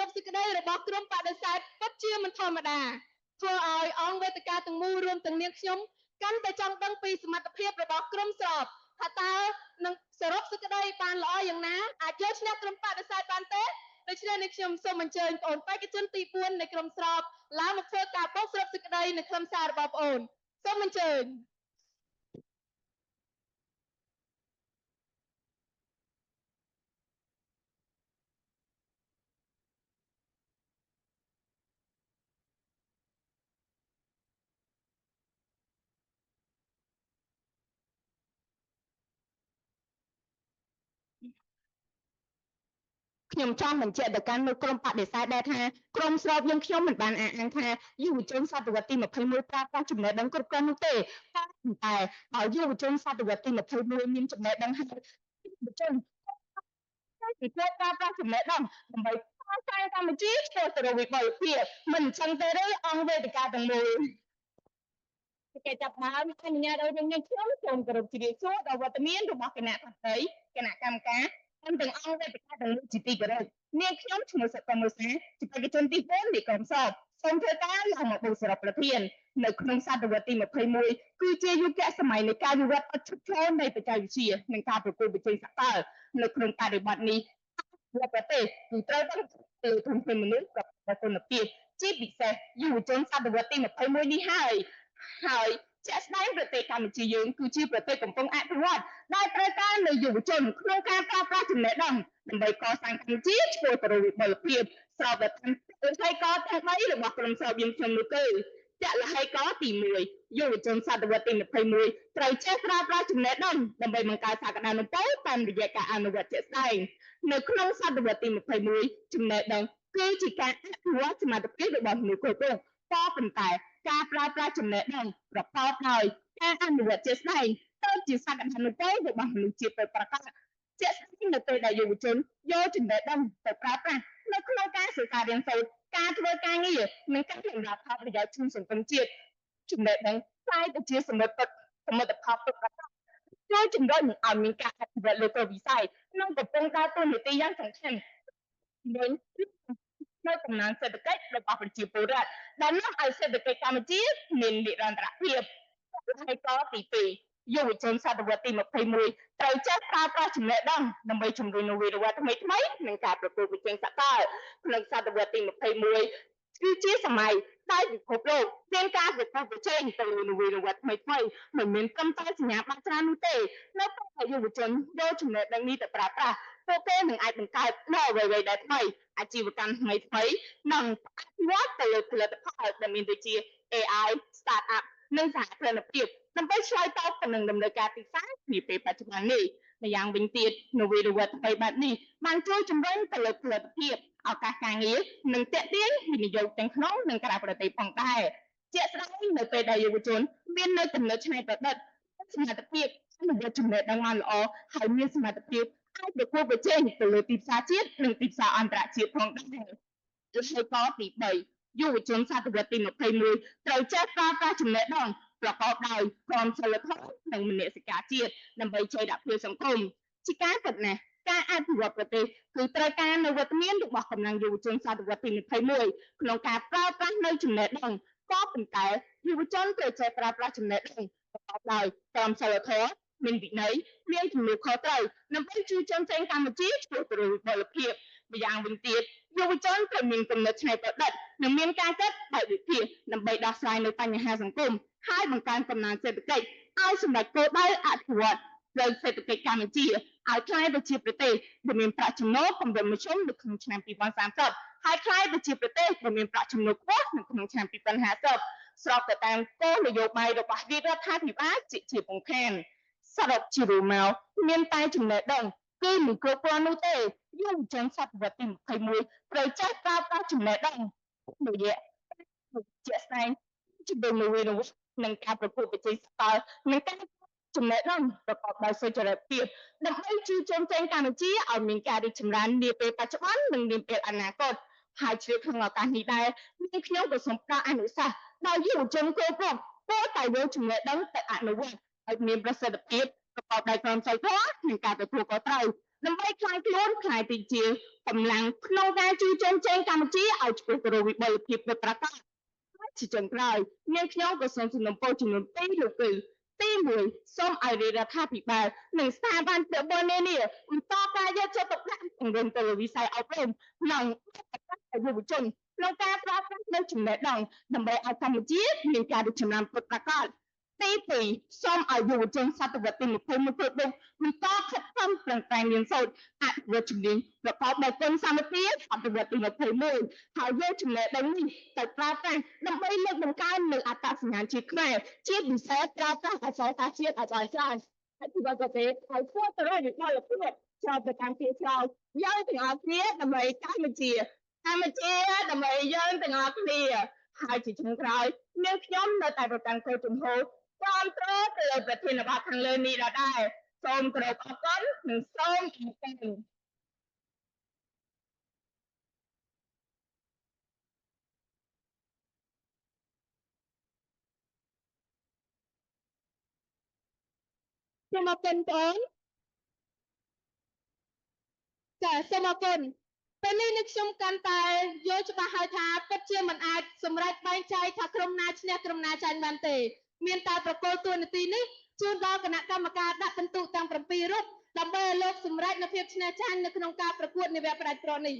បសេចក្តីរបស់ក្រុមបដិសេធពិតជាមិនធម្មតាធ្វើឲ្យអង្គវេទិកាទាំងមូលរួមទាំងនាងខ្ញុំកាន់តែចង់ដឹងពីសមត្ថភាពរបស់ក្រុមស្របថាតើនឹងសរុបសេចក្តីបានល្អយ៉ាងណាអាចយកឈ្នះក្រុមបដិសេធបានទេដូច្នេះនេះខ្ញុំសូមអញ្ជើញបងប្អូនបេក្ខជនទី4នៃក្រុមស្របឡើងមកធ្វើការបោកសរុបសេចក្តីនៅខ្លឹមសាររបស់បងប្អូនសូមអញ្ជើញខ្ញុំចង់បញ្ជាក់ទៅកាន់ក្រុមបដិសេធដែរថាក្រុមស្របយើងខ្ញុំមិនបានអះអាងថាយុវជនសតវត្សទី21ប្រើប្រាស់ចំណេះដឹងគ្រប់គ្រាន់នោះទេតែបើយុវជនសតវត្សទី21មានចំណេះដឹងហើយយុវជនពីធ្វើការប្រើចំណេះដឹងដើម្បីកសាងកម្ពុជាឆ្ពោះទៅរកវិបុលភាពមិនអញ្ចឹងទេអង្គវេទិកាទាំងមូលគេចាប់ដើមអនុញ្ញាតឲ្យយើងខ្ញុំសូមគោរពជម្រាបសួរដល់វត្តមានរបស់គណៈបតីគណៈកម្មការទាំងអង្គវេទិកាទាំងមូលជាទីគោរពនាងខ្ញុំឈ្មោះសកលមុសាជាបេក្ខជនទី4នៃក្រុមសបសូមធ្វើការឡើងមកបូសរប្រធាននៅក្នុងសតវត្សទី21គឺជាយុគសម័យនៃការវិវត្តឥតឈប់ឈរនៃបច្ចេកវិទ្យានិងការប្រកួតប្រជែងសកលនៅក្នុងបរិបទនេះប្រទេសគឺត្រូវបានទៅធនធានមនុស្សกับគុណភាពជាពិសេសយុវជនសតវត្សទី21នេះហើយជាក់ស្ដែងប្រទេសកម្ពុជាយើងគឺជាប្រទេសកំពុងអភិវឌ្ឍដែលត្រូវការនៅយុវជនក្នុងការប្រើប្រាស់ចំណេះដឹងដើម្បីកសាងកម្ពុជាឆ្ពោះទៅរកវិបុលភាពស្របទៅតាមលទ្ធិកទាំង3របស់ក្រុមស្របយើងខ្ញុំនោះទេជាលហេកទី1យុវជនសតវត្សទី21ត្រូវចេះប្រើប្រាស់ចំណេះដឹងដើម្បីបង្កើតសក្តានុពលតាមរយៈការអនុវត្តជាក់ស្ដែងនៅក្នុងសតវត្សទី21ចំណេះដឹងគឺជាការអភិវឌ្ឍសមត្ថភាពរបស់មនុស្សគ្រប់រូបក៏ប៉ុន្តែការប្រើប្រាស់ចំណេះដឹងប្រកបដោយការអនុវត្តជាក់ស្ដែងទៅជាសក្តានុពលរបស់មនុស្សជាតិទៅប្រកបជាក់ស្ដែងនៅពេលដែលយុវជនយកចំណេះដឹងទៅប្រើប្រាស់នៅក្នុងការសិក្សារៀនសូត្រការធ្វើការងារនិងការសម្រាប់ផលប្រយោជន៍ក្នុងសង្គមជាតិចំណេះដឹងខ្លាយទៅជាសមិទ្ធផលពិតប្រាកដជួយជំរុញឲ្យមានការអភិវឌ្ឍលើគ្រប់វិស័យនិងកំពុងដើរតួនាទីយ៉ាងសំខាន់ជំរុញនៅកំណើនសេដ្ឋកិច្ចរបស់ប្រជាពលរដ្ឋដែលនាំឲ្យសេដ្ឋកិច្ចកម្ពុជាមាននិរន្តរភាពហើយកទី2យុវជនសតវត្សទី21ត្រូវចេះប្រើប្រាស់ចំណេះដឹងដើម្បីជំរុញនវានុវត្តន៍ថ្មីនិងការប្រកួតប្រជែងសកលក្នុងសតវត្សទី21គឺជាសម័យដែលពិភពលោកមានការប្រកួតប្រជែងទៅលើនវានុវត្តន៍ថ្មីមិនមានត្រឹមតែសញ្ញាបត្រច្រើននោះទេនៅពេលយុវជនយកចំណេះដឹងនេះទៅប្រើប្រាស់ពួកគេនឹងអាចបង្កើតនូវអ្វីៗដែលថ្មីអាជីវកម្មថ្មីនិងអភិវឌ្ឍទៅលើផលិតផលដែលមានដូចជា AI Startup និងសហគ្រិនភាពដើម្បីឆ្លើយតបទៅនឹងតម្រូវការទីផ្សារនាពេលបច្ចុប្បន្ននេះម្យ៉ាងវិញទៀតនវានុវត្តន៍ថ្មីបែបនេះបានជួយជំរុញទៅលើផលិតភាពឱកាសការងារនិងទាក់ទាញវិនិយោគទាំងក្នុងនិងក្រៅប្រទេសផងដែរជាក់ស្ដែងនៅពេលដែលយុវជនមាននៅចំណុចច្នៃប្រឌិតសមត្ថភាពអនុវត្តចំណេះដឹងបានល្អហើយមានសមត្ថភាពអាចប្រកួតប្រជែងទៅលើទីផ្សារជាតិនិងទីផ្សារអន្តរជាតិផងដែរហើយក៏ទី3យុវជនសតវត្សទី21ត្រូវចេះប្រើប្រាស់ចំណេះដឹងប្រកបដោយក្រមសីលធម៌និងមនសិការជាតិដើម្បីជួយដាក់ភាពសង្គមជាការពិតណាស់ការអភិវឌ្ឍប្រទេសគឺត្រូវការនូវវត្តមានរបស់កម្លាំងយុវជនសតវត្សទី21ក្នុងការប្រើប្រាស់នៅចំណេះដឹងក៏ប៉ុន្តែយុវជនត្រូវចេះប្រើប្រាស់ចំណេះដឹងប្រកបដោយក្រមសីលធម៌មានវិន័យមានជំនឿខុសត្រូវដើម្បីជួយជំរុញកម្ពុជាឆ្ពោះទៅរកវិបុលភាពម្យ៉ាងវិញទៀតយុវជនត្រូវមានគំនិតច្នៃប្រឌិតនិងមានការគិតបែបវិភាគដើម្បីដោះស្រាយនៅបញ្ហាសង្គមហើយបង្កើនកំណើនសេដ្ឋកិច្ចឲ្យសម្រេចគោលដៅអភិវឌ្ឍលើសេដ្ឋកិច្ចកម្ពុជាឲ្យក្លាយទៅជាប្រទេសដែលមានប្រាក់ចំណូលកម្រិតមធ្យមនៅក្នុងឆ្នាំ2030ហើយក្លាយទៅជាប្រទេសដែលមានប្រាក់ចំណូលខ្ពស់នៅក្នុងឆ្នាំ2050ស្របទៅតាមគោលនយោបាយរបស់រាជរដ្ឋាភិបាលជាពង្ខានសរុបជារួមមកមានតែចំណេះដឹងគឺមិនគ្រប់គ្រាន់នោះទេយុវជនសតវត្សទី21ត្រូវចេះប្រើប្រាស់ចំណេះដឹងរយៈជាក់ស្ដែងជំរុញនវានុវត្តន៍និងការប្រកួតប្រជែងសកលនិងការចំណេះដឹងប្រកបដោយសុចរិតភាពដើម្បីជួយជំរុញកម្ពុជាឲ្យមានការរីកចម្រើននាពេលបច្ចុប្បន្ននិងនាពេលអនាគតហើយជ្រាបក្នុងឱកាសនេះដែរនាងខ្ញុំក៏សូមផ្ដល់អនុសាសន៍ដល់យុវជនគ្រប់រូបគួរតែយកចំណេះដឹងទៅអនុវត្តឲ្យមានប្រសិទ្ធភាពប្រកបដោយក្រមសីលធម៌និងការទទួលខុសត្រូវ ដើម្បីខ្លាយខ្លួនខ្លាយទីជាកម្លាំងក្នុងការជួយចងចែងកម្ពុជាឲ្យឆ្ពោះទៅរកវិបលភាពពិតប្រាកដជាចុងក្រោយនាងខ្ញុំក៏សូមសំណូមពរចំនួន2នោះគឺទី1សូមឲ្យរាជរដ្ឋាភិបាលនិងស្ថាប័នពាក់ព័ន្ធនានាបន្តការយកចិត្តទុកដាក់ពង្រឹងទៅលើវិស័យអប់រំនិងយុវជនក្នុងការប្រើប្រាស់នូវចំណេះដឹងដើម្បីឲ្យកម្ពុជាមានការរីកចម្រើនពិតប្រាកដទី2សូមឲ្យយុវជនសតវត្សទី21គ្រប់រូបបន្តខិតខំប្រឹងប្រែងរៀនសូត្រអភិវឌ្ឍជំនាញប្រកបដោយគុណសម្បត្តិសតវត្សទី21ហើយយកចំណេះដឹងនេះទៅប្រើប្រាស់ដើម្បីលើកបង្កើននូវអត្តសញ្ញាណជាតិខ្មែរជាពិសេសប្រើប្រាស់អក្សរសាស្ត្រជាតិឲ្យបានច្រើនអភិវឌ្ឍប្រទេសឲ្យធ្វើទៅរកវិបលភាពចូលទៅតាមជាឆ្លងយើងទាំងអស់គ្នាដើម្បីកម្ពុជាដើម្បីយើងទាំងអស់គ្នាហើយជាចុងក្រោយនាងខ្ញុំនៅតែប្រកាន់គោលជំហរគាំទ្រទៅលើប្រធានបទខាងលើនេះដដែលសូមគោរពអរគុណនិងសូមអរគុណសូមអរគុណបងចាសូមអរគុណពេលនេះនេះខ្ញុំកាន់តែយល់ច្បាស់ហើយថាពិតជាមិនអាចសម្រេចបែងចែកថាក្រុមណាឈ្នះក្រុមណាចាញ់បានទេមានតែប្រកល់តួនាទីនេះជូនដល់គណៈកម្មការដាក់ពិន្ទុទាំង7រូបដើម្បីឲ្យលោកសម្រេចនូវភាពឈ្នះចាញ់នៅក្នុងការប្រកួតនាវគ្គផ្ដាច់ព្រនេះ